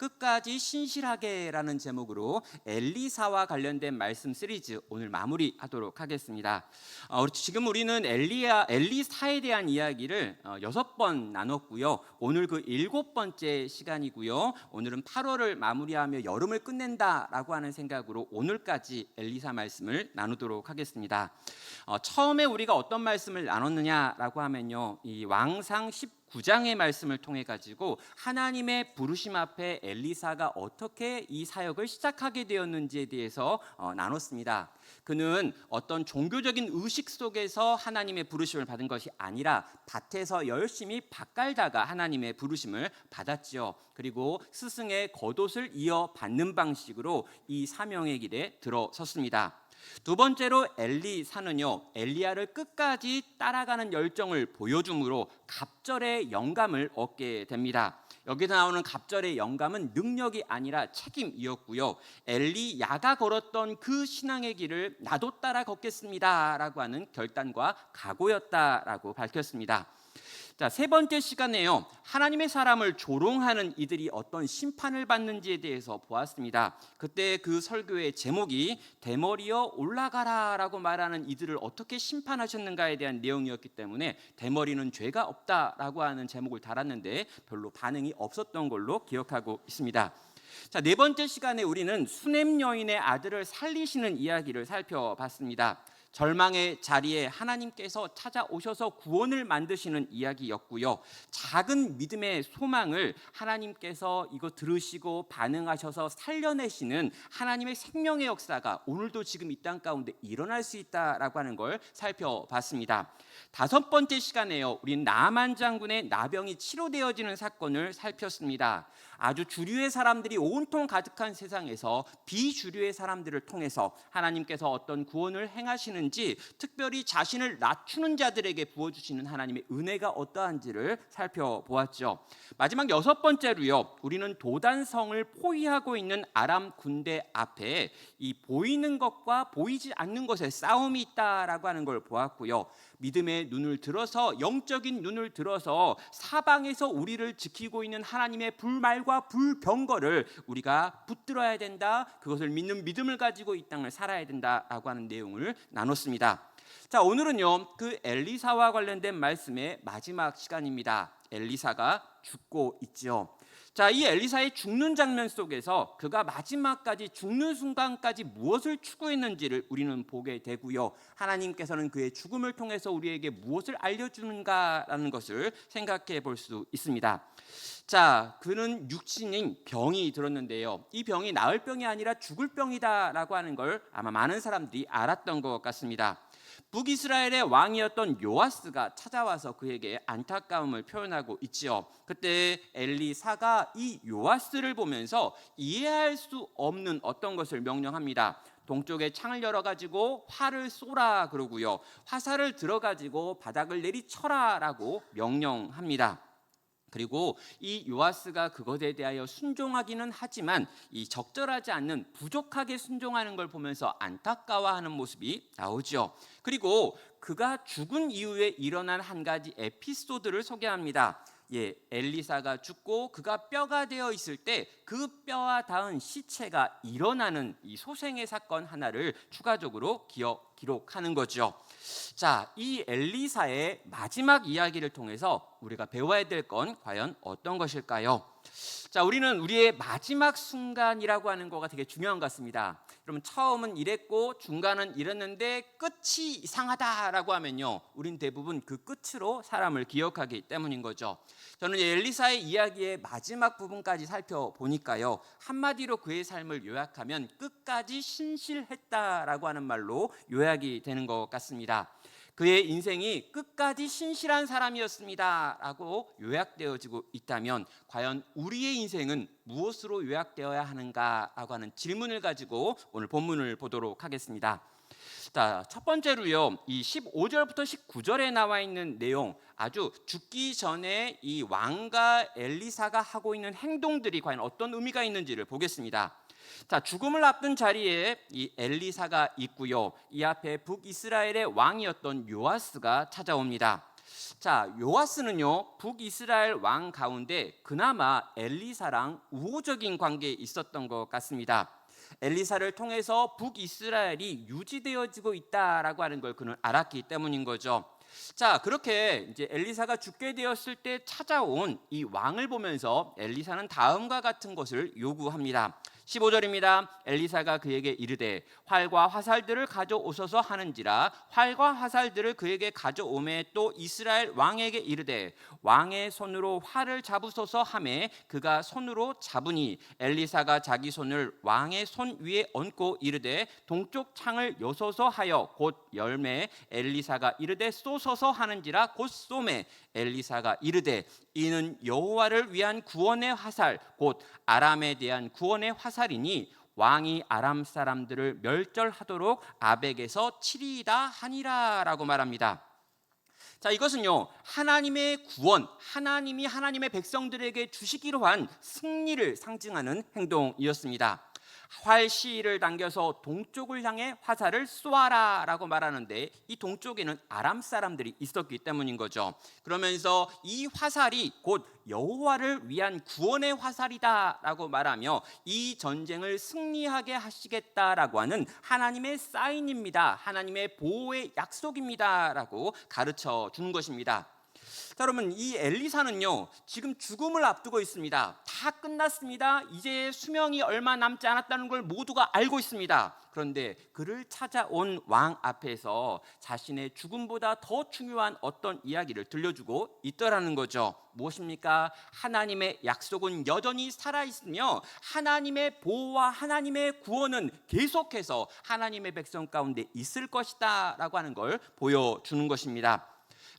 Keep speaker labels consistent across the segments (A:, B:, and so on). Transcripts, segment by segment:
A: 끝까지 신실하게라는 제목으로 엘리사와 관련된 말씀 시리즈 오늘 마무리하도록 하겠습니다. 지금 우리는 엘리사에 대한 이야기를 6번 나눴고요. 오늘 그 7번째 시간이고요. 오늘은 8월을 마무리하며 여름을 끝낸다라고 하는 생각으로 오늘까지 엘리사 말씀을 나누도록 하겠습니다. 처음에 우리가 어떤 말씀을 나눴느냐라고 하면요, 이 왕상 19장의 말씀을 통해 가지고 하나님의 부르심 앞에 엘리사가 어떻게 이 사역을 시작하게 되었는지에 대해서 나눴습니다. 그는 어떤 종교적인 의식 속에서 하나님의 부르심을 받은 것이 아니라 밭에서 열심히 밭 갈다가 하나님의 부르심을 받았지요. 그리고 스승의 겉옷을 이어받는 방식으로 이 사명의 길에 들어섰습니다. 두 번째로 엘리사는요, 엘리야를 끝까지 따라가는 열정을 보여줌으로 갑절의 영감을 얻게 됩니다. 여기서 나오는 갑절의 영감은 능력이 아니라 책임이었고요. 엘리야가 걸었던 그 신앙의 길을 나도 따라 걷겠습니다 라고 하는 결단과 각오였다라고 밝혔습니다. 자, 세 번째 시간에요, 하나님의 사람을 조롱하는 이들이 어떤 심판을 받는지에 대해서 보았습니다. 그때 그 설교의 제목이 대머리여 올라가라 라고 말하는 이들을 어떻게 심판하셨는가에 대한 내용이었기 때문에 대머리는 죄가 없다라고 하는 제목을 달았는데 별로 반응이 없었던 걸로 기억하고 있습니다. 자, 네 번째 시간에 우리는 수넴 여인의 아들을 살리시는 이야기를 살펴봤습니다. 절망의 자리에 하나님께서 찾아오셔서 구원을 만드시는 이야기였고요. 작은 믿음의 소망을 하나님께서 이거 들으시고 반응하셔서 살려내시는 하나님의 생명의 역사가 오늘도 지금 이 땅 가운데 일어날 수 있다라고 하는 걸 살펴봤습니다. 다섯 번째 시간에요, 우리는 나만 장군의 나병이 치료되어지는 사건을 살폈습니다. 아주 주류의 사람들이 온통 가득한 세상에서 비주류의 사람들을 통해서 하나님께서 어떤 구원을 행하시는지, 특별히 자신을 낮추는 자들에게 부어주시는 하나님의 은혜가 어떠한지를 살펴보았죠. 마지막 여섯 번째로요, 우리는 도단성을 포위하고 있는 아람 군대 앞에 이 보이는 것과 보이지 않는 것의 싸움이 있다라고 하는 걸 보았고요. 믿음의 눈을 들어서, 영적인 눈을 들어서 사방에서 우리를 지키고 있는 하나님의 불말과 불병거를 우리가 붙들어야 된다. 그것을 믿는 믿음을 가지고 이 땅을 살아야 된다라고 하는 내용을 나눴습니다. 자, 오늘은요, 그 엘리사와 관련된 말씀의 마지막 시간입니다. 엘리사가 죽고 있죠. 자, 이 엘리사의 죽는 장면 속에서 그가 마지막까지 죽는 순간까지 무엇을 추구했는지를 우리는 보게 되고요. 하나님께서는 그의 죽음을 통해서 우리에게 무엇을 알려주는가라는 것을 생각해 볼 수 있습니다. 자, 그는 육신인 병이 들었는데요, 이 병이 나을 병이 아니라 죽을 병이다라고 하는 걸 아마 많은 사람들이 알았던 것 같습니다. 북이스라엘의 왕이었던 요아스가 찾아와서 그에게 안타까움을 표현하고 있지요. 그때 엘리사가 이 요아스를 보면서 이해할 수 없는 어떤 것을 명령합니다. 동쪽에 창을 열어가지고 활을 쏘라 그러고요, 화살을 들어가지고 바닥을 내리쳐라라고 명령합니다. 그리고 이 요아스가 그것에 대하여 순종하기는 하지만 이 적절하지 않는, 부족하게 순종하는 걸 보면서 안타까워하는 모습이 나오죠. 그리고 그가 죽은 이후에 일어난 한 가지 에피소드를 소개합니다. 엘리사가 죽고 그가 뼈가 되어 있을 때 그 뼈와 닿은 시체가 일어나는 이 소생의 사건 하나를 추가적으로 기록하는 거죠. 자, 이 엘리사의 마지막 이야기를 통해서 우리가 배워야 될 건 과연 어떤 것일까요? 자, 우리는 우리의 마지막 순간이라고 하는 거가 되게 중요한 것 같습니다. 여러분, 처음은 이랬고 중간은 이랬는데 끝이 이상하다라고 하면요, 우린 대부분 그 끝으로 사람을 기억하기 때문인 거죠. 저는 엘리사의 이야기의 마지막 부분까지 살펴보니까요, 한마디로 그의 삶을 요약하면 끝까지 신실했다라고 하는 말로 요약이 되는 것 같습니다. 그의 인생이 끝까지 신실한 사람이었습니다 라고 요약되어지고 있다면, 과연 우리의 인생은 무엇으로 요약되어야 하는가라고 하는 질문을 가지고 오늘 본문을 보도록 하겠습니다. 자, 첫 번째로요, 이 15절부터 19절에 나와 있는 내용, 아주 죽기 전에 이 왕과 엘리사가 하고 있는 행동들이 과연 어떤 의미가 있는지를 보겠습니다. 자, 죽음을 앞둔 자리에 이 엘리사가 있고요, 이 앞에 북이스라엘의 왕이었던 요아스가 찾아옵니다. 자, 요아스는요 북이스라엘 왕 가운데 그나마 엘리사랑 우호적인 관계에 있었던 것 같습니다. 엘리사를 통해서 북이스라엘이 유지되어지고 있다라고 하는 걸 그는 알았기 때문인 거죠. 자, 그렇게 이제 엘리사가 죽게 되었을 때 찾아온 이 왕을 보면서 엘리사는 다음과 같은 것을 요구합니다. 15절입니다. 엘리사가 그에게 이르되 활과 화살들을 가져오소서 하는지라. 활과 화살들을 그에게 가져오매 또 이스라엘 왕에게 이르되 왕의 손으로 활을 잡으소서 하매 그가 손으로 잡으니 엘리사가 자기 손을 왕의 손 위에 얹고 이르되 동쪽 창을 여소서 하여 곧 열매. 엘리사가 이르되 쏘소서 하는지라. 곧 쏘매 엘리사가 이르되 이는 여호와를 위한 구원의 화살 곧 아람에 대한 구원의 화살이니 왕이 아람 사람들을 멸절하도록 아벡에서 치리이다 하니라라고 말합니다. 자, 이것은요 하나님의 구원, 하나님이 하나님의 백성들에게 주시기로 한 승리를 상징하는 행동이었습니다. 활시를 당겨서 동쪽을 향해 화살을 쏘아라 라고 말하는데 이 동쪽에는 아람 사람들이 있었기 때문인 거죠. 그러면서 이 화살이 곧 여호와를 위한 구원의 화살이다 라고 말하며 이 전쟁을 승리하게 하시겠다라고 하는 하나님의 사인입니다, 하나님의 보호의 약속입니다 라고 가르쳐 주는 것입니다. 자, 여러분, 이 엘리사는요 지금 죽음을 앞두고 있습니다. 다 끝났습니다. 이제 수명이 얼마 남지 않았다는 걸 모두가 알고 있습니다. 그런데 그를 찾아온 왕 앞에서 자신의 죽음보다 더 중요한 어떤 이야기를 들려주고 있더라는 거죠. 무엇입니까? 하나님의 약속은 여전히 살아있으며 하나님의 보호와 하나님의 구원은 계속해서 하나님의 백성 가운데 있을 것이다 라고 하는 걸 보여주는 것입니다.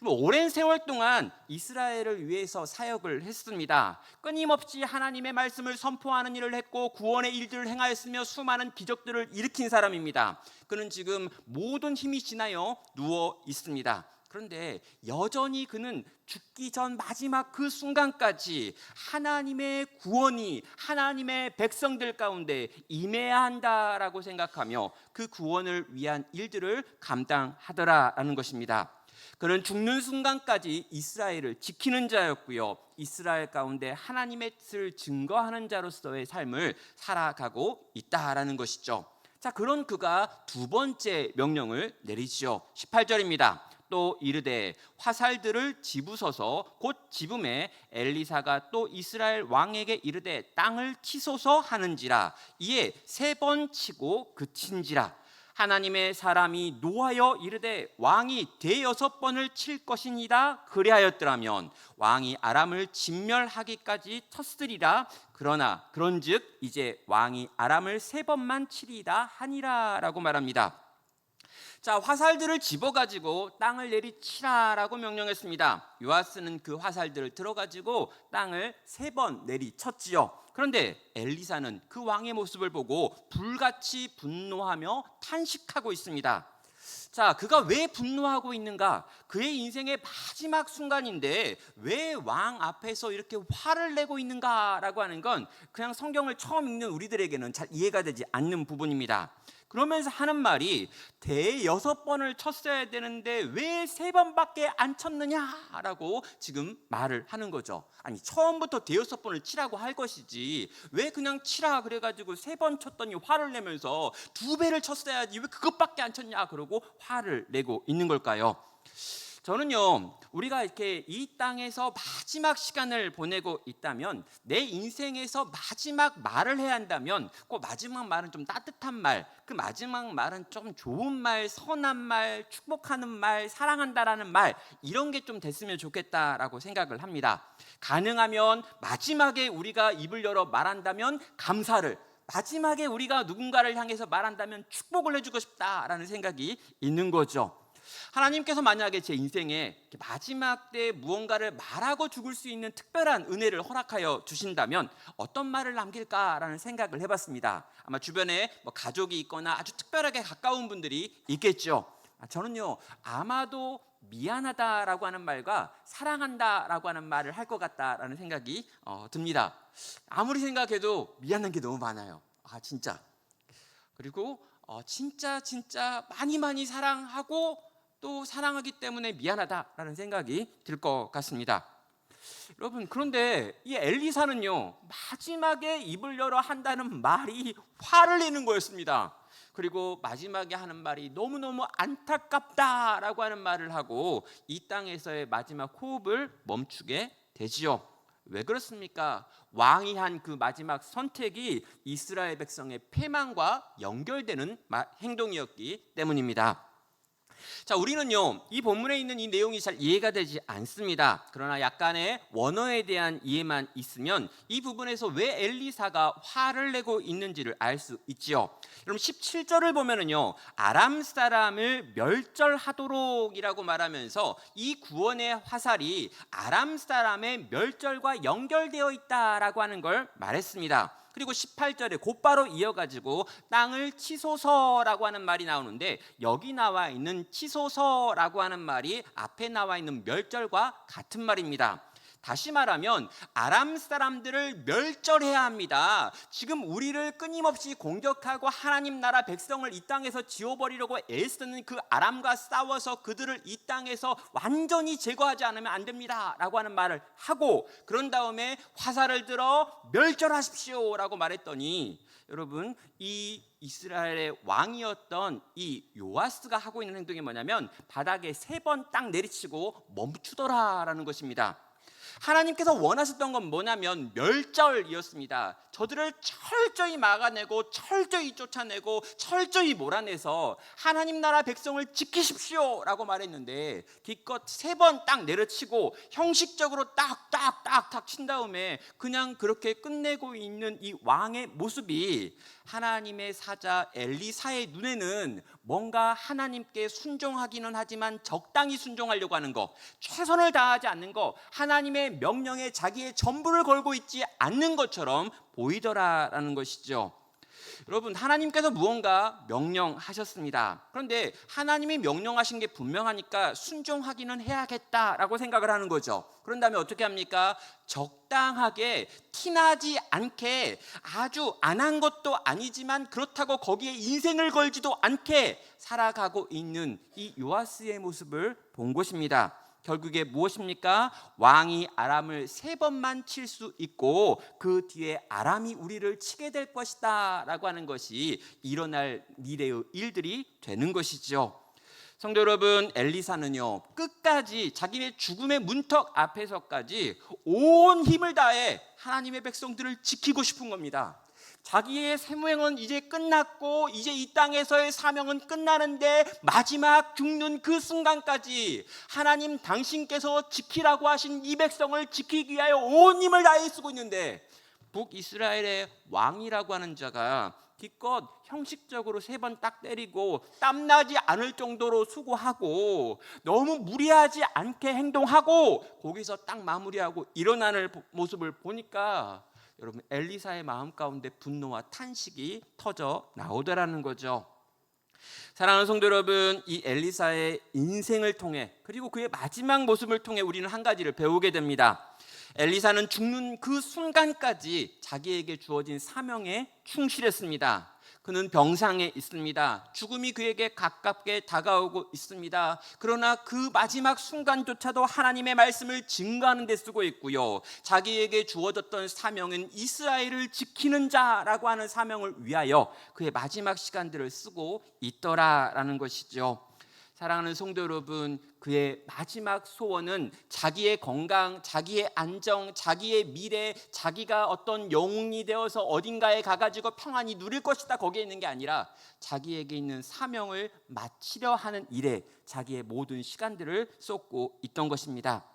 A: 오랜 세월 동안 이스라엘을 위해서 사역을 했습니다. 끊임없이 하나님의 말씀을 선포하는 일을 했고 구원의 일들을 행하였으며 수많은 기적들을 일으킨 사람입니다. 그는 지금 모든 힘이 지나여 누워 있습니다. 그런데 여전히 그는 죽기 전 마지막 그 순간까지 하나님의 구원이 하나님의 백성들 가운데 임해야 한다라고 생각하며 그 구원을 위한 일들을 감당하더라라는 것입니다. 그는 죽는 순간까지 이스라엘을 지키는 자였고요, 이스라엘 가운데 하나님의 뜻을 증거하는 자로서의 삶을 살아가고 있다라는 것이죠. 자, 그런 그가 두 번째 명령을 내리지요. 18절입니다. 또 이르되 화살들을 집으소서. 곧 집음에 엘리사가 또 이스라엘 왕에게 이르되 땅을 치소서 하는지라. 이에 3번 치고 그친지라. 하나님의 사람이 노하여 이르되 왕이 대여섯번을 칠 것이니라 그리하였더라면 왕이 아람을 진멸하기까지 쳤으리라. 그러나 그런즉 이제 왕이 아람을 3번만 치리이다 하니라 라고 말합니다. 자, 화살들을 집어가지고 땅을 내리치라라고 명령했습니다. 요아스는 그 화살들을 들어가지고 땅을 3번 내리쳤지요. 그런데 엘리사는 그 왕의 모습을 보고 불같이 분노하며 탄식하고 있습니다. 자, 그가 왜 분노하고 있는가? 그의 인생의 마지막 순간인데 왜 왕 앞에서 이렇게 화를 내고 있는가라고 하는 건 그냥 성경을 처음 읽는 우리들에게는 잘 이해가 되지 않는 부분입니다. 그러면서 하는 말이 대여섯번을 쳤어야 되는데 왜 3번밖에 안 쳤느냐라고 지금 말을 하는 거죠. 아니, 처음부터 대여섯번을 치라고 할 것이지 왜 그냥 치라 그래가지고 3번 쳤더니 화를 내면서 2배를 쳤어야지 왜 그것밖에 안 쳤냐 그러고 화를 내고 있는 걸까요? 저는요, 우리가 이렇게 이 땅에서 마지막 시간을 보내고 있다면, 내 인생에서 마지막 말을 해야 한다면 꼭 마지막 말은 좀 따뜻한 말, 그 마지막 말은 좀 좋은 말, 선한 말, 축복하는 말, 사랑한다라는 말, 이런 게 좀 됐으면 좋겠다라고 생각을 합니다. 가능하면 마지막에 우리가 입을 열어 말한다면 감사를, 마지막에 우리가 누군가를 향해서 말한다면 축복을 해주고 싶다라는 생각이 있는 거죠. 하나님께서 만약에 제 인생에 마지막 때 무언가를 말하고 죽을 수 있는 특별한 은혜를 허락하여 주신다면 어떤 말을 남길까라는 생각을 해봤습니다. 아마 주변에 가족이 있거나 아주 특별하게 가까운 분들이 있겠죠. 저는요, 아마도 미안하다라고 하는 말과 사랑한다라고 하는 말을 할 것 같다라는 생각이 듭니다. 아무리 생각해도 미안한 게 너무 많아요. 진짜. 그리고 진짜 많이 사랑하고 또 사랑하기 때문에 미안하다라는 생각이 들 것 같습니다. 여러분, 그런데 이 엘리사는요, 마지막에 입을 열어 한다는 말이 화를 내는 거였습니다. 그리고 마지막에 하는 말이 너무너무 안타깝다라고 하는 말을 하고 이 땅에서의 마지막 호흡을 멈추게 되지요. 왜 그렇습니까? 왕이 한 그 마지막 선택이 이스라엘 백성의 패망과 연결되는 행동이었기 때문입니다. 자, 우리는요, 이 본문에 있는 이 내용이 잘 이해가 되지 않습니다. 그러나 약간의 원어에 대한 이해만 있으면 이 부분에서 왜 엘리사가 화를 내고 있는지를 알 수 있지요. 여러분, 17절을 보면은요, 아람 사람을 멸절하도록이라고 말하면서 이 구원의 화살이 아람 사람의 멸절과 연결되어 있다라고 하는 걸 말했습니다. 그리고 18절에 곧바로 이어가지고 땅을 치소서라고 하는 말이 나오는데, 여기 나와 있는 치소서라고 하는 말이 앞에 나와 있는 멸절과 같은 말입니다. 다시 말하면 아람 사람들을 멸절해야 합니다. 지금 우리를 끊임없이 공격하고 하나님 나라 백성을 이 땅에서 지워버리려고 애쓰는 그 아람과 싸워서 그들을 이 땅에서 완전히 제거하지 않으면 안 됩니다 라고 하는 말을 하고, 그런 다음에 화살을 들어 멸절하십시오 라고 말했더니, 여러분, 이 이스라엘의 왕이었던 이 요아스가 하고 있는 행동이 뭐냐면 바닥에 3번 딱 내리치고 멈추더라라는 것입니다. 하나님께서 원하셨던 건 뭐냐면 멸절이었습니다. 저들을 철저히 막아내고 철저히 쫓아내고 철저히 몰아내서 하나님 나라 백성을 지키십시오 라고 말했는데, 기껏 3번 딱 내려치고 형식적으로 딱딱딱딱 친 다음에 그냥 그렇게 끝내고 있는 이 왕의 모습이 하나님의 사자 엘리사의 눈에는 뭔가 하나님께 순종하기는 하지만 적당히 순종하려고 하는 거, 최선을 다하지 않는 거, 하나님의 명령에 자기의 전부를 걸고 있지 않는 것처럼 보이더라라는 것이죠. 여러분, 하나님께서 무언가 명령하셨습니다. 그런데 하나님이 명령하신 게 분명하니까 순종하기는 해야겠다라고 생각을 하는 거죠. 그런 다음에 어떻게 합니까? 적당하게 티나지 않게, 아주 안 한 것도 아니지만 그렇다고 거기에 인생을 걸지도 않게 살아가고 있는 이 요아스의 모습을 본 것입니다. 결국에 무엇입니까? 왕이 아람을 3번만 칠 수 있고 그 뒤에 아람이 우리를 치게 될 것이다 라고 하는 것이 일어날 미래의 일들이 되는 것이죠. 성도 여러분, 엘리사는요, 끝까지 자기의 죽음의 문턱 앞에서까지 온 힘을 다해 하나님의 백성들을 지키고 싶은 겁니다. 자기의 세무행은 이제 끝났고 이제 이 땅에서의 사명은 끝나는데 마지막 죽는 그 순간까지 하나님 당신께서 지키라고 하신 이 백성을 지키기 위하여 온 힘을 다해 쓰고 있는데, 북이스라엘의 왕이라고 하는 자가 기껏 형식적으로 3번 딱 때리고 땀나지 않을 정도로 수고하고 너무 무리하지 않게 행동하고 거기서 딱 마무리하고 일어나는 모습을 보니까 여러분, 엘리사의 마음 가운데 분노와 탄식이 터져 나오더라는 거죠. 사랑하는 성도 여러분, 이 엘리사의 인생을 통해, 그리고 그의 마지막 모습을 통해 우리는 한 가지를 배우게 됩니다. 엘리사는 죽는 그 순간까지 자기에게 주어진 사명에 충실했습니다. 그는 병상에 있습니다. 죽음이 그에게 가깝게 다가오고 있습니다. 그러나 그 마지막 순간조차도 하나님의 말씀을 증거하는 데 쓰고 있고요, 자기에게 주어졌던 사명은 이스라엘을 지키는 자라고 하는 사명을 위하여 그의 마지막 시간들을 쓰고 있더라라는 것이죠. 사랑하는 성도 여러분, 그의 마지막 소원은 자기의 건강, 자기의 안정, 자기의 미래, 자기가 어떤 영웅이 되어서 어딘가에 가가지고 평안히 누릴 것이다, 거기에 있는 게 아니라 자기에게 있는 사명을 마치려 하는 일에 자기의 모든 시간들을 쏟고 있던 것입니다.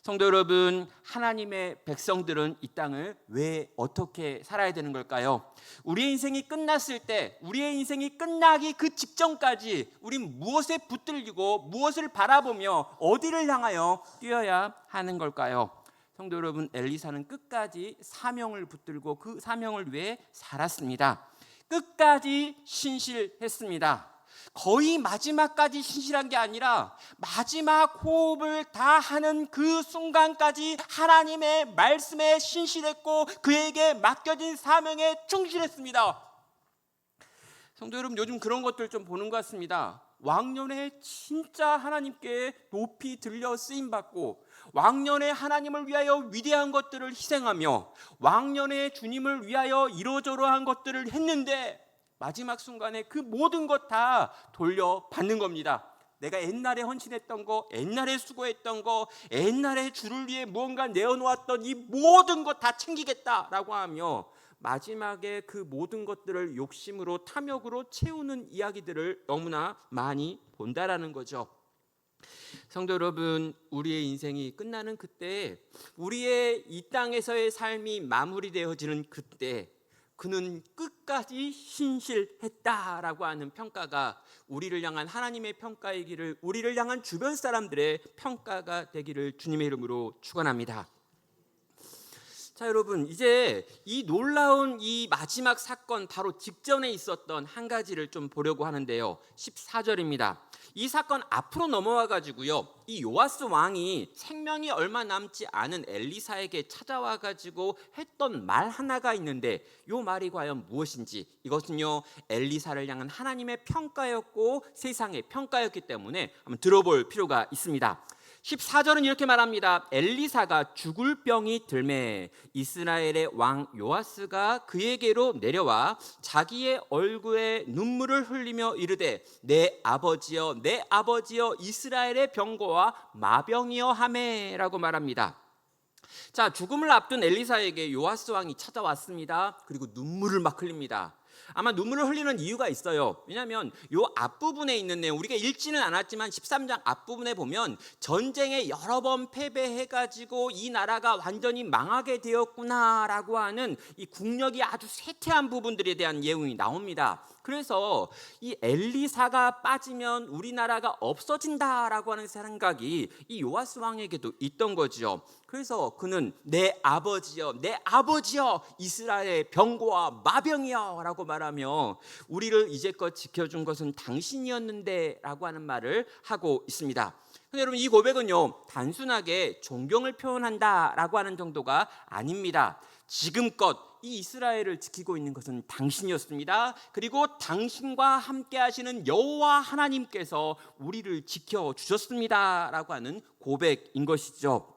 A: 성도 여러분, 하나님의 백성들은 이 땅을 왜 어떻게 살아야 되는 걸까요? 우리의 인생이 끝났을 때, 우리의 인생이 끝나기 그 직전까지 우린 무엇에 붙들리고 무엇을 바라보며 어디를 향하여 뛰어야 하는 걸까요? 성도 여러분, 엘리사는 끝까지 사명을 붙들고 그 사명을 위해 살았습니다. 끝까지 신실했습니다. 거의 마지막까지 신실한 게 아니라 마지막 호흡을 다하는 그 순간까지 하나님의 말씀에 신실했고 그에게 맡겨진 사명에 충실했습니다. 성도 여러분, 요즘 그런 것들 좀 보는 것 같습니다. 왕년에 진짜 하나님께 높이 들려 쓰임받고 왕년에 하나님을 위하여 위대한 것들을 희생하며 왕년에 주님을 위하여 이러저러한 것들을 했는데 마지막 순간에 그 모든 것 다 돌려받는 겁니다. 내가 옛날에 헌신했던 거, 옛날에 수고했던 거, 옛날에 주를 위해 무언가 내어놓았던 이 모든 것 다 챙기겠다라고 하며 마지막에 그 모든 것들을 욕심으로 탐욕으로 채우는 이야기들을 너무나 많이 본다라는 거죠. 성도 여러분, 우리의 인생이 끝나는 그때, 우리의 이 땅에서의 삶이 마무리되어지는 그때 그는 끝까지 신실했다라고 하는 평가가 우리를 향한 하나님의 평가이기를, 우리를 향한 주변 사람들의 평가가 되기를 주님의 이름으로 축원합니다. 자, 여러분, 이제 이 놀라운 이 마지막 사건 바로 직전에 있었던 한 가지를 좀 보려고 하는데요. 14절입니다. 이 사건 앞으로 넘어와 가지고요, 이 요아스 왕이 생명이 얼마 남지 않은 엘리사에게 찾아와 가지고 했던 말 하나가 있는데, 요 말이 과연 무엇인지, 이것은요 엘리사를 향한 하나님의 평가였고 세상의 평가였기 때문에 한번 들어볼 필요가 있습니다. 14절은 이렇게 말합니다. 엘리사가 죽을 병이 들매 이스라엘의 왕 요아스가 그에게로 내려와 자기의 얼굴에 눈물을 흘리며 이르되 내 아버지여 내 아버지여 이스라엘의 병거와 마병이여 하매라고 말합니다. 자, 죽음을 앞둔 엘리사에게 요아스 왕이 찾아왔습니다. 그리고 눈물을 막 흘립니다. 아마 눈물을 흘리는 이유가 있어요. 왜냐하면 요 앞부분에 있는 내용, 우리가 읽지는 않았지만 13장 앞부분에 보면 전쟁에 여러 번 패배해가지고 이 나라가 완전히 망하게 되었구나라고 하는 이 국력이 아주 쇠퇴한 부분들에 대한 예언이 나옵니다. 그래서 이 엘리사가 빠지면 우리나라가 없어진다라고 하는 생각이 이 요아스 왕에게도 있던 거죠. 그래서 그는 내 아버지여 이스라엘의 병거와 마병이여 라고 말하며 우리를 이제껏 지켜준 것은 당신이었는데 라고 하는 말을 하고 있습니다. 근데 여러분, 이 고백은요 단순하게 존경을 표현한다라고 하는 정도가 아닙니다. 지금껏 이 이스라엘을 지키고 있는 것은 당신이었습니다. 그리고 당신과 함께 하시는 여호와 하나님께서 우리를 지켜주셨습니다 라고 하는 고백인 것이죠.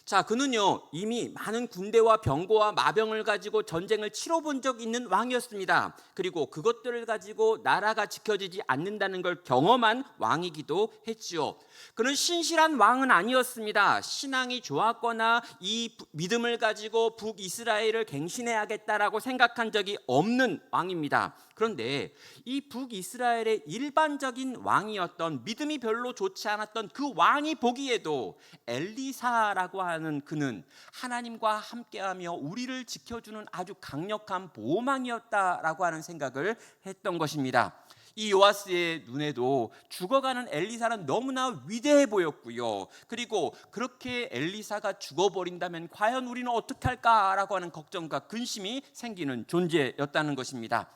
A: 자, 그는요 이미 많은 군대와 병거와 마병을 가지고 전쟁을 치러본 적 있는 왕이었습니다. 그리고 그것들을 가지고 나라가 지켜지지 않는다는 걸 경험한 왕이기도 했지요. 그는 신실한 왕은 아니었습니다. 신앙이 좋았거나 이 믿음을 가지고 북이스라엘을 갱신해야겠다라고 생각한 적이 없는 왕입니다. 그런데 이 북이스라엘의 일반적인 왕이었던, 믿음이 별로 좋지 않았던 그 왕이 보기에도 엘리사라고 하는 그는 하나님과 함께하며 우리를 지켜주는 아주 강력한 보호망이었다라고 하는 생각을 했던 것입니다. 이 요아스의 눈에도 죽어가는 엘리사는 너무나 위대해 보였고요. 그리고 그렇게 엘리사가 죽어버린다면 과연 우리는 어떻게 할까라고 하는 걱정과 근심이 생기는 존재였다는 것입니다.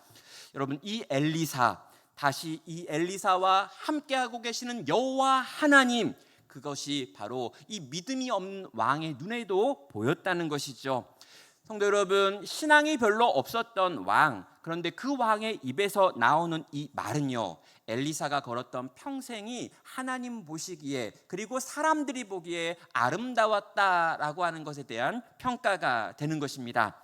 A: 여러분, 이 엘리사, 다시 이 엘리사와 함께하고 계시는 여호와 하나님, 그것이 바로 이 믿음이 없는 왕의 눈에도 보였다는 것이죠. 성도 여러분, 신앙이 별로 없었던 왕, 그런데 그 왕의 입에서 나오는 이 말은요 엘리사가 걸었던 평생이 하나님 보시기에 그리고 사람들이 보기에 아름다웠다라고 하는 것에 대한 평가가 되는 것입니다.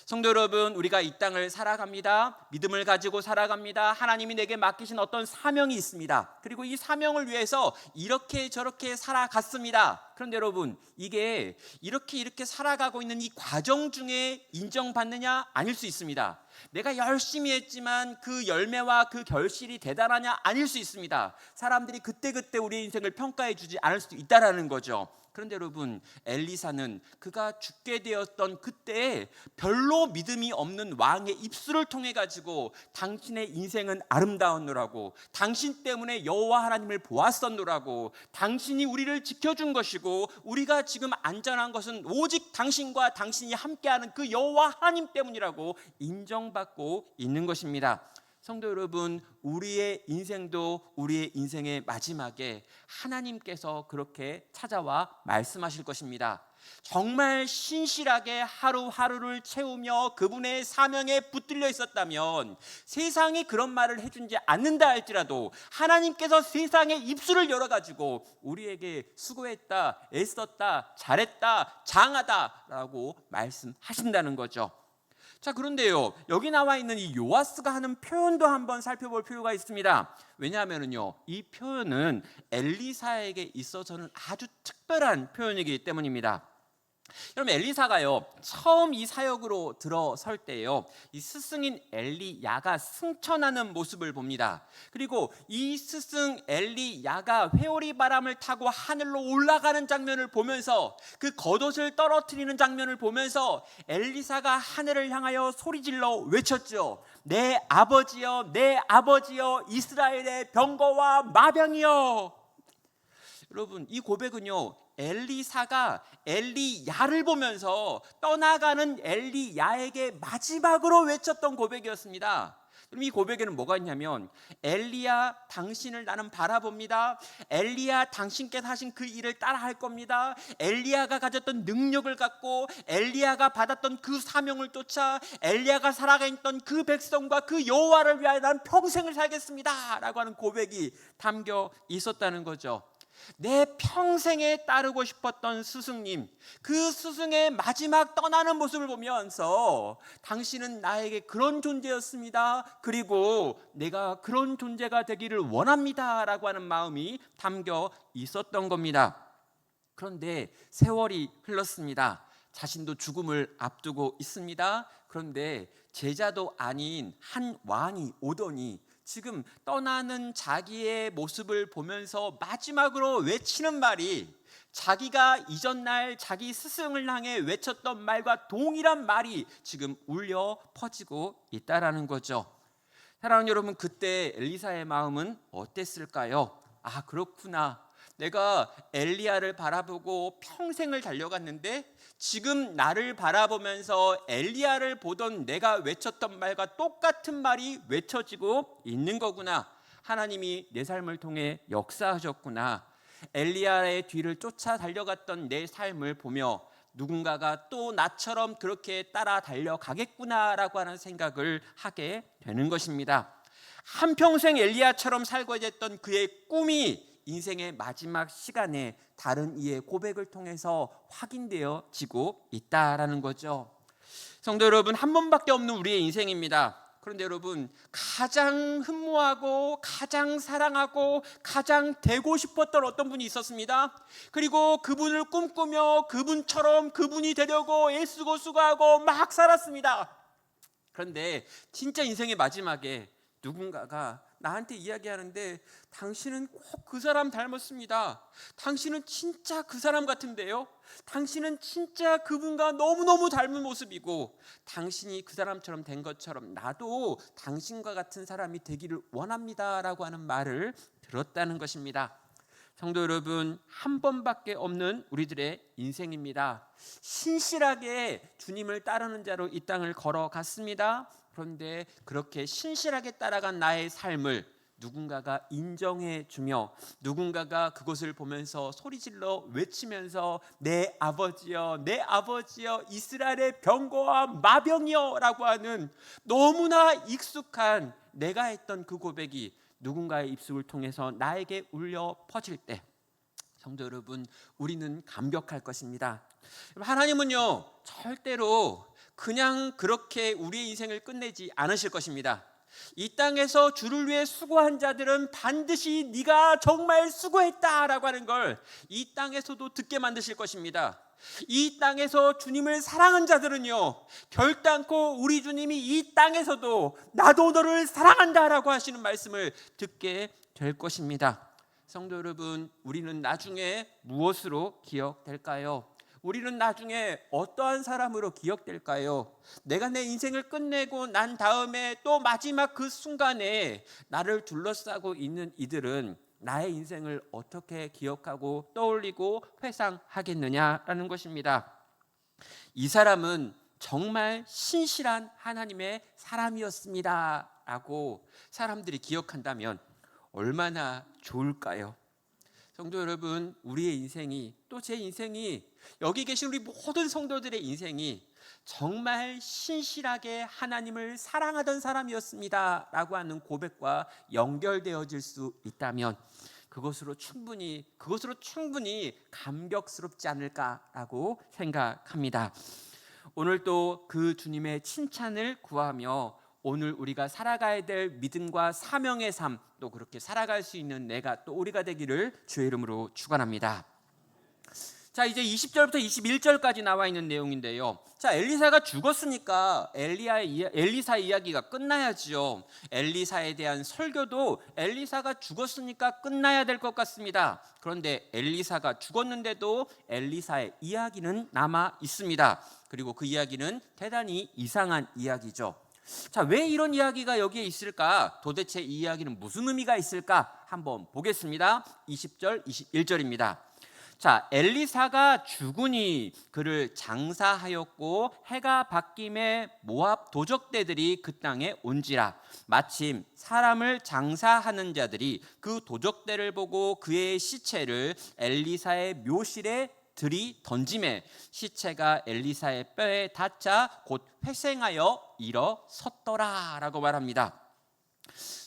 A: 성도 여러분, 우리가 이 땅을 살아갑니다. 믿음을 가지고 살아갑니다. 하나님이 내게 맡기신 어떤 사명이 있습니다. 그리고 이 사명을 위해서 이렇게 저렇게 살아갔습니다. 그런데 여러분, 이게 이렇게 살아가고 있는 이 과정 중에 인정받느냐? 아닐 수 있습니다. 내가 열심히 했지만 그 열매와 그 결실이 대단하냐? 아닐 수 있습니다. 사람들이 그때그때 우리의 인생을 평가해 주지 않을 수도 있다라는 거죠. 그런데 여러분, 엘리사는 그가 죽게 되었던 그때에 별로 믿음이 없는 왕의 입술을 통해 가지고 당신의 인생은 아름다웠노라고, 당신 때문에 여호와 하나님을 보았었노라고, 당신이 우리를 지켜준 것이고 우리가 지금 안전한 것은 오직 당신과 당신이 함께하는 그 여호와 하나님 때문이라고 인정받고 있는 것입니다. 성도 여러분, 우리의 인생도 우리의 인생의 마지막에 하나님께서 그렇게 찾아와 말씀하실 것입니다. 정말 신실하게 하루하루를 채우며 그분의 사명에 붙들려 있었다면 세상이 그런 말을 해주지 않는다 할지라도 하나님께서 세상의 입술을 열어가지고 우리에게 수고했다, 애썼다, 잘했다, 장하다 라고 말씀하신다는 거죠. 자, 그런데요, 여기 나와 있는 이 요아스가 하는 표현도 한번 살펴볼 필요가 있습니다. 왜냐하면요, 이 표현은 엘리사에게 있어서는 아주 특별한 표현이기 때문입니다. 여러분, 엘리사가요 처음 이 사역으로 들어설 때요 이 스승인 엘리야가 승천하는 모습을 봅니다. 그리고 이 스승 엘리야가 회오리 바람을 타고 하늘로 올라가는 장면을 보면서 그 겉옷을 떨어뜨리는 장면을 보면서 엘리사가 하늘을 향하여 소리질러 외쳤죠. 내 아버지여, 내 아버지여, 이스라엘의 병거와 마병이여. 여러분, 이 고백은요 엘리사가 엘리야를 보면서 떠나가는 엘리야에게 마지막으로 외쳤던 고백이었습니다. 그럼 이 고백에는 뭐가 있냐면, 엘리야 당신을 나는 바라봅니다. 엘리야 당신께서 하신 그 일을 따라 할 겁니다. 엘리야가 가졌던 능력을 갖고 엘리야가 받았던 그 사명을 쫓아 엘리야가 살아가있던 그 백성과 그 여호와를 위하여 나는 평생을 살겠습니다 라고 하는 고백이 담겨 있었다는 거죠. 내 평생에 따르고 싶었던 스승님, 그 스승의 마지막 떠나는 모습을 보면서 당신은 나에게 그런 존재였습니다. 그리고 내가 그런 존재가 되기를 원합니다 라고 하는 마음이 담겨 있었던 겁니다. 그런데 세월이 흘렀습니다. 자신도 죽음을 앞두고 있습니다. 그런데 제자도 아닌 한 왕이 오더니 지금 떠나는 자기의 모습을 보면서 마지막으로 외치는 말이 자기가 이전날 자기 스승을 향해 외쳤던 말과 동일한 말이 지금 울려 퍼지고 있다라는 거죠. 사랑하는 여러분, 그때 엘리사의 마음은 어땠을까요? 아, 그렇구나. 내가 엘리야를 바라보고 평생을 달려갔는데 지금 나를 바라보면서 엘리야를 보던 내가 외쳤던 말과 똑같은 말이 외쳐지고 있는 거구나. 하나님이 내 삶을 통해 역사하셨구나. 엘리야의 뒤를 쫓아 달려갔던 내 삶을 보며 누군가가 또 나처럼 그렇게 따라 달려가겠구나라고 하는 생각을 하게 되는 것입니다. 한평생 엘리야처럼 살고자 했던 그의 꿈이 인생의 마지막 시간에 다른 이의 고백을 통해서 확인되어지고 있다라는 거죠. 성도 여러분, 한 번밖에 없는 우리의 인생입니다. 그런데 여러분, 가장 흠모하고 가장 사랑하고 가장 되고 싶었던 어떤 분이 있었습니다. 그리고 그분을 꿈꾸며 그분처럼 그분이 되려고 애쓰고 수고하고 막 살았습니다. 그런데 진짜 인생의 마지막에 누군가가 나한테 이야기하는데 당신은 꼭 그 사람 닮았습니다. 당신은 진짜 그 사람 같은데요. 당신은 진짜 그분과 너무너무 닮은 모습이고 당신이 그 사람처럼 된 것처럼 나도 당신과 같은 사람이 되기를 원합니다 라고 하는 말을 들었다는 것입니다. 성도 여러분, 한 번밖에 없는 우리들의 인생입니다. 신실하게 주님을 따르는 자로 이 땅을 걸어갔습니다. 그런데 그렇게 신실하게 따라간 나의 삶을 누군가가 인정해 주며 누군가가 그것을 보면서 소리질러 외치면서 내 아버지여, 내 아버지여, 이스라엘의 병거와 마병이여 라고 하는 너무나 익숙한 내가 했던 그 고백이 누군가의 입술을 통해서 나에게 울려 퍼질 때, 성도 여러분, 우리는 감격할 것입니다. 하나님은요 절대로 그냥 그렇게 우리의 인생을 끝내지 않으실 것입니다. 이 땅에서 주를 위해 수고한 자들은 반드시 네가 정말 수고했다라고 하는 걸 이 땅에서도 듣게 만드실 것입니다. 이 땅에서 주님을 사랑한 자들은요 결단코 우리 주님이 이 땅에서도 나도 너를 사랑한다라고 하시는 말씀을 듣게 될 것입니다. 성도 여러분, 우리는 나중에 무엇으로 기억될까요? 우리는 나중에 어떠한 사람으로 기억될까요? 내가 내 인생을 끝내고 난 다음에 또 마지막 그 순간에 나를 둘러싸고 있는 이들은 나의 인생을 어떻게 기억하고 떠올리고 회상하겠느냐라는 것입니다. 이 사람은 정말 신실한 하나님의 사람이었습니다 라고 사람들이 기억한다면 얼마나 좋을까요? 성도 여러분, 우리의 인생이, 또 제 인생이, 여기 계신 우리 모든 성도들의 인생이 정말 신실하게 하나님을 사랑하던 사람이었습니다 라고 하는 고백과 연결되어질 수 있다면 그것으로 충분히 감격스럽지 않을까라고 생각합니다. 오늘 또 그 주님의 칭찬을 구하며 오늘 우리가 살아가야 될 믿음과 사명의 삶, 또 그렇게 살아갈 수 있는 내가 또 우리가 되기를 주의 이름으로 축원합니다. 자, 이제 20절부터 21절까지 나와 있는 내용인데요. 자, 엘리사가 죽었으니까 엘리사 이야기가 끝나야지요. 엘리사에 대한 설교도 엘리사가 죽었으니까 끝나야 될 것 같습니다. 그런데 엘리사가 죽었는데도 엘리사의 이야기는 남아 있습니다. 그리고 그 이야기는 대단히 이상한 이야기죠. 자, 왜 이런 이야기가 여기에 있을까? 도대체 이 이야기는 무슨 의미가 있을까? 한번 보겠습니다. 20절, 21절입니다. 자, 엘리사가 죽으니 그를 장사하였고 해가 바뀜에 모압 도적대들이 그 땅에 온지라. 마침 사람을 장사하는 자들이 그 도적대를 보고 그의 시체를 엘리사의 묘실에 들이 던짐에 시체가 엘리사의 뼈에 닿자 곧 회생하여 일어섰더라 라고 말합니다.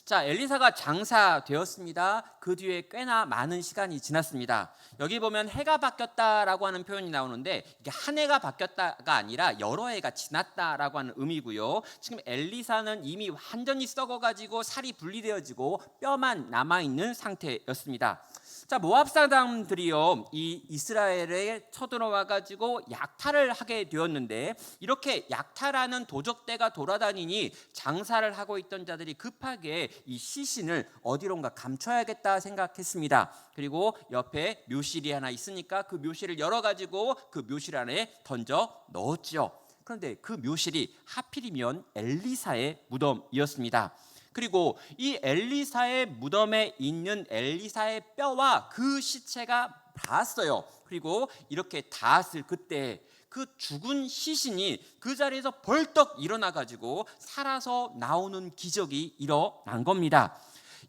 A: 자, 엘리사가 장사되었습니다. 그 뒤에 꽤나 많은 시간이 지났습니다. 여기 보면 해가 바뀌었다라고 하는 표현이 나오는데 이게 한 해가 바뀌었다가 아니라 여러 해가 지났다라고 하는 의미고요. 지금 엘리사는 이미 완전히 썩어가지고 살이 분리되어지고 뼈만 남아있는 상태였습니다. 자, 모압 사람들이요, 이 이스라엘에 쳐들어와 가지고 약탈을 하게 되었는데 이렇게 약탈하는 도적대가 돌아다니니 장사를 하고 있던 자들이 급하게 이 시신을 어디론가 감춰야겠다 생각했습니다. 그리고 옆에 묘실이 하나 있으니까 그 묘실을 열어 가지고 그 묘실 안에 던져 넣었죠. 그런데 그 묘실이 하필이면 엘리사의 무덤이었습니다. 그리고 이 엘리사의 무덤에 있는 엘리사의 뼈와 그 시체가 닿았어요. 그리고 이렇게 닿았을 그때 그 죽은 시신이 그 자리에서 벌떡 일어나 가지고 살아서 나오는 기적이 일어난 겁니다.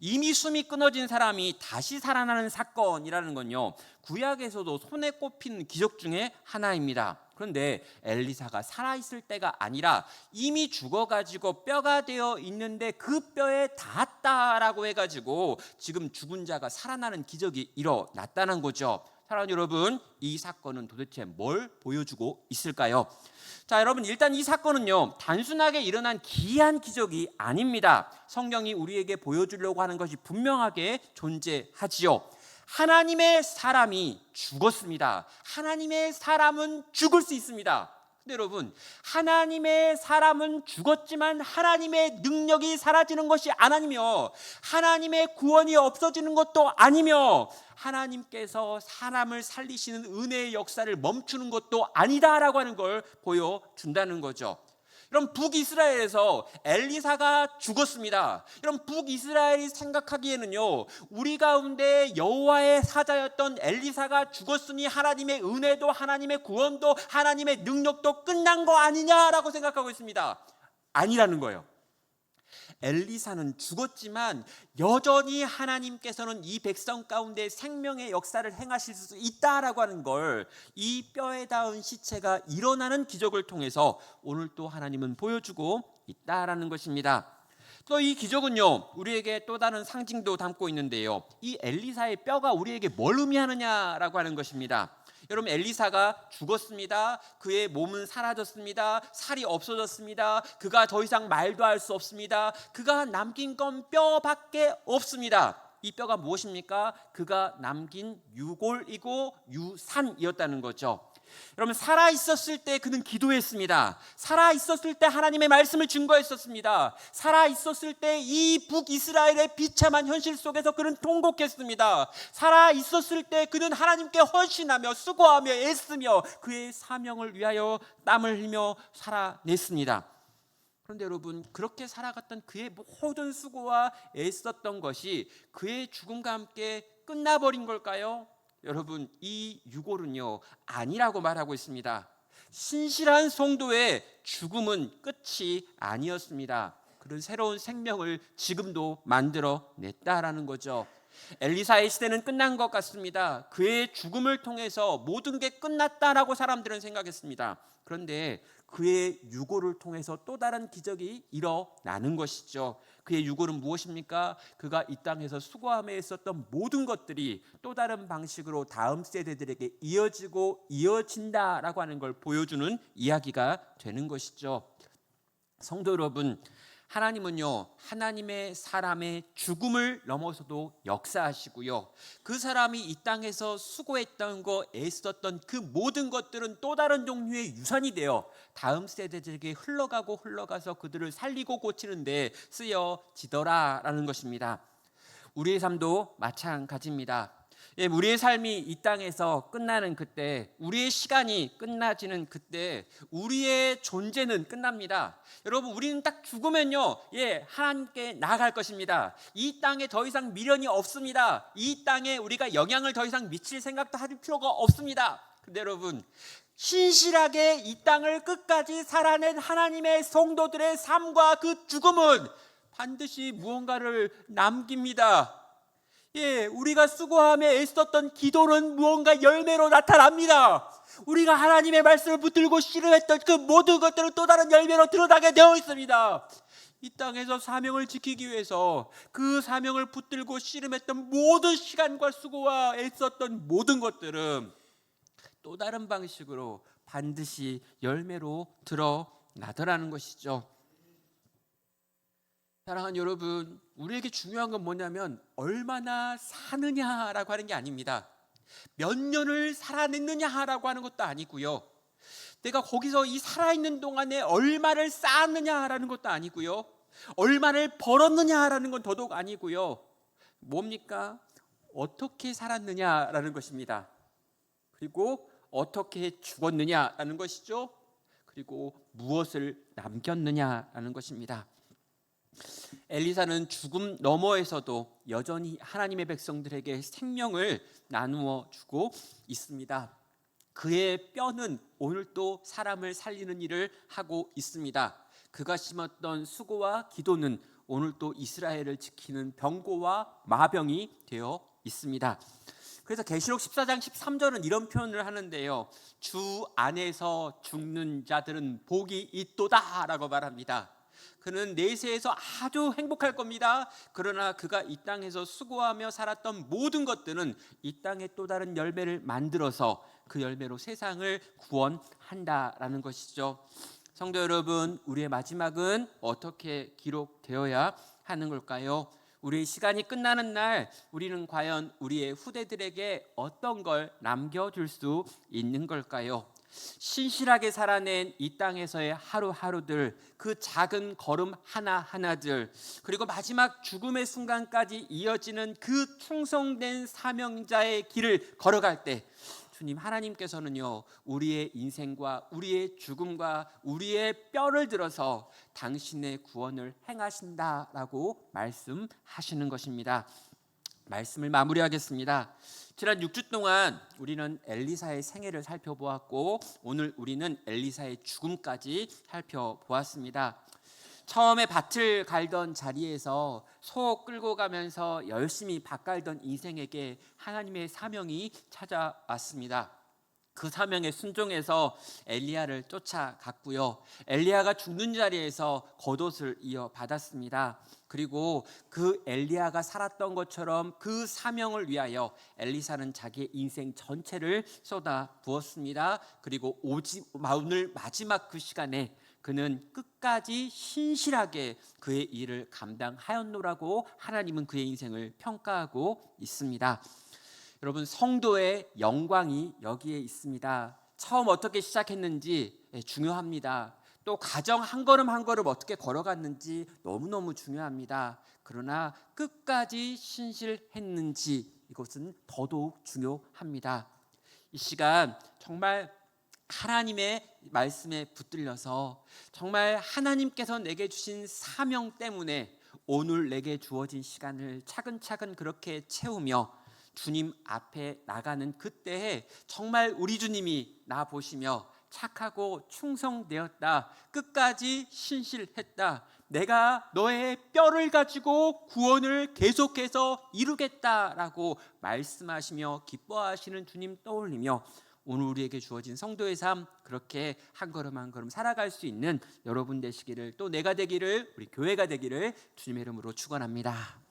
A: 이미 숨이 끊어진 사람이 다시 살아나는 사건이라는 건요, 구약에서도 손에 꼽히는 기적 중에 하나입니다. 그런데 엘리사가 살아있을 때가 아니라 이미 죽어가지고 뼈가 되어 있는데 그 뼈에 닿았다라고 해가지고 지금 죽은 자가 살아나는 기적이 일어났다는 거죠. 사랑하는 여러분, 이 사건은 도대체 뭘 보여주고 있을까요? 자, 여러분, 일단 이 사건은요, 단순하게 일어난 기이한 기적이 아닙니다. 성경이 우리에게 보여주려고 하는 것이 분명하게 존재하지요. 하나님의 사람이 죽었습니다. 하나님의 사람은 죽을 수 있습니다. 근데 여러분, 하나님의 사람은 죽었지만 하나님의 능력이 사라지는 것이 아니며 하나님의 구원이 없어지는 것도 아니며 하나님께서 사람을 살리시는 은혜의 역사를 멈추는 것도 아니다라고 하는 걸 보여준다는 거죠. 여러분, 북이스라엘에서 엘리사가 죽었습니다. 여러분, 북이스라엘이 생각하기에는요, 우리 가운데 여호와의 사자였던 엘리사가 죽었으니 하나님의 은혜도 하나님의 구원도 하나님의 능력도 끝난 거 아니냐라고 생각하고 있습니다. 아니라는 거예요. 엘리사는 죽었지만 여전히 하나님께서는 이 백성 가운데 생명의 역사를 행하실 수 있다라고 하는 걸 이 뼈에 닿은 시체가 일어나는 기적을 통해서 오늘 또 하나님은 보여주고 있다라는 것입니다. 또 이 기적은요, 우리에게 또 다른 상징도 담고 있는데요, 이 엘리사의 뼈가 우리에게 뭘 의미하느냐라고 하는 것입니다. 여러분, 엘리사가 죽었습니다. 그의 몸은 사라졌습니다. 살이 없어졌습니다. 그가 더 이상 말도 할 수 없습니다. 그가 남긴 건 뼈밖에 없습니다. 이 뼈가 무엇입니까? 그가 남긴 유골이고 유산이었다는 거죠. 여러분, 살아있었을 때 그는 기도했습니다. 살아있었을 때 하나님의 말씀을 증거했었습니다. 살아있었을 때 이 북이스라엘의 비참한 현실 속에서 그는 통곡했습니다. 살아있었을 때 그는 하나님께 헌신하며 수고하며 애쓰며 그의 사명을 위하여 땀을 흘리며 살아냈습니다. 그런데 여러분, 그렇게 살아갔던 그의 모든 수고와 애썼던 것이 그의 죽음과 함께 끝나버린 걸까요? 여러분, 이 유골은요, 아니라고 말하고 있습니다. 신실한 성도의 죽음은 끝이 아니었습니다. 그런 새로운 생명을 지금도 만들어냈다라는 거죠. 엘리사의 시대는 끝난 것 같습니다. 그의 죽음을 통해서 모든 게 끝났다라고 사람들은 생각했습니다. 그런데 그의 유고를 통해서 또 다른 기적이 일어나는 것이죠. 그의 유고는 무엇입니까? 그가 이 땅에서 수고함에 있었던 모든 것들이 또 다른 방식으로 다음 세대들에게 이어지고 이어진다라고 하는 걸 보여주는 이야기가 되는 것이죠. 성도 여러분, 하나님은요, 하나님의 사람의 죽음을 넘어서도 역사하시고요, 그 사람이 이 땅에서 수고했던 거, 애썼던 그 모든 것들은 또 다른 종류의 유산이 되어 다음 세대들에게 흘러가서 그들을 살리고 고치는데 쓰여지더라라는 것입니다. 우리의 삶도 마찬가지입니다. 우리의 삶이 이 땅에서 끝나는 그때, 우리의 시간이 끝나지는 그때 우리의 존재는 끝납니다. 여러분, 우리는 딱 죽으면요, 하나님께 나아갈 것입니다. 이 땅에 더 이상 미련이 없습니다. 이 땅에 우리가 영향을 더 이상 미칠 생각도 할 필요가 없습니다. 근데 여러분, 신실하게 이 땅을 끝까지 살아낸 하나님의 성도들의 삶과 그 죽음은 반드시 무언가를 남깁니다. 우리가 수고함에 애썼던 기도는 무언가 열매로 나타납니다. 우리가 하나님의 말씀을 붙들고 씨름했던 그 모든 것들은 또 다른 열매로 드러나게 되어 있습니다. 이 땅에서 사명을 지키기 위해서 그 사명을 붙들고 씨름했던 모든 시간과 수고와 애썼던 모든 것들은 또 다른 방식으로 반드시 열매로 드러나더라는 것이죠. 사랑하는 여러분, 우리에게 중요한 건 뭐냐면 얼마나 사느냐라고 하는 게 아닙니다. 몇 년을 살아냈느냐라고 하는 것도 아니고요, 내가 거기서 이 살아있는 동안에 얼마를 쌓았느냐라는 것도 아니고요, 얼마를 벌었느냐라는 건 더더욱 아니고요, 뭡니까? 어떻게 살았느냐라는 것입니다. 그리고 어떻게 죽었느냐라는 것이죠. 그리고 무엇을 남겼느냐라는 것입니다. 엘리사는 죽음 너머에서도 여전히 하나님의 백성들에게 생명을 나누어 주고 있습니다. 그의 뼈는 오늘도 사람을 살리는 일을 하고 있습니다. 그가 심었던 수고와 기도는 오늘도 이스라엘을 지키는 병고와 마병이 되어 있습니다. 그래서 계시록 14장 13절은 이런 표현을 하는데요, 주 안에서 죽는 자들은 복이 있도다라고 말합니다. 그는 내세에서 아주 행복할 겁니다. 그러나 그가 이 땅에서 수고하며 살았던 모든 것들은 이 땅에 또 다른 열매를 만들어서 그 열매로 세상을 구원한다라는 것이죠. 성도 여러분, 우리의 마지막은 어떻게 기록되어야 하는 걸까요? 우리의 시간이 끝나는 날 우리는 과연 우리의 후대들에게 어떤 걸 남겨줄 수 있는 걸까요? 신실하게 살아낸 이 땅에서의 하루하루들, 그 작은 걸음 하나하나들, 그리고 마지막 죽음의 순간까지 이어지는 그 충성된 사명자의 길을 걸어갈 때 주님 하나님께서는요, 우리의 인생과 우리의 죽음과 우리의 뼈를 들어서 당신의 구원을 행하신다라고 말씀하시는 것입니다. 말씀을 마무리하겠습니다. 지난 6주 동안 우리는 엘리사의 생애를 살펴보았고, 오늘 우리는 엘리사의 죽음까지 살펴보았습니다. 처음에 밭을 갈던 자리에서 소 끌고 가면서 열심히 밭 갈던 인생에게 하나님의 사명이 찾아왔습니다. 그 사명에 순종해서 엘리야를 쫓아갔고요, 엘리야가 죽는 자리에서 겉옷을 이어받았습니다. 그리고 그 엘리야가 살았던 것처럼 그 사명을 위하여 엘리사는 자기의 인생 전체를 쏟아 부었습니다. 그리고 오늘 마지막 그 시간에 그는 끝까지 신실하게 그의 일을 감당하였노라고 하나님은 그의 인생을 평가하고 있습니다. 여러분, 성도의 영광이 여기에 있습니다. 처음 어떻게 시작했는지 중요합니다. 또 가정 한 걸음 한 걸음 어떻게 걸어갔는지 너무너무 중요합니다. 그러나 끝까지 신실했는지, 이것은 더더욱 중요합니다. 이 시간 정말 하나님의 말씀에 붙들려서 정말 하나님께서 내게 주신 사명 때문에 오늘 내게 주어진 시간을 차근차근 그렇게 채우며 주님 앞에 나가는 그때에 정말 우리 주님이 나 보시며 착하고 충성되었다, 끝까지 신실했다, 내가 너의 뼈를 가지고 구원을 계속해서 이루겠다라고 말씀하시며 기뻐하시는 주님 떠올리며 오늘 우리에게 주어진 성도의 삶 그렇게 한 걸음 한 걸음 살아갈 수 있는 여러분 되시기를, 또 내가 되기를, 우리 교회가 되기를 주님의 이름으로 축원합니다.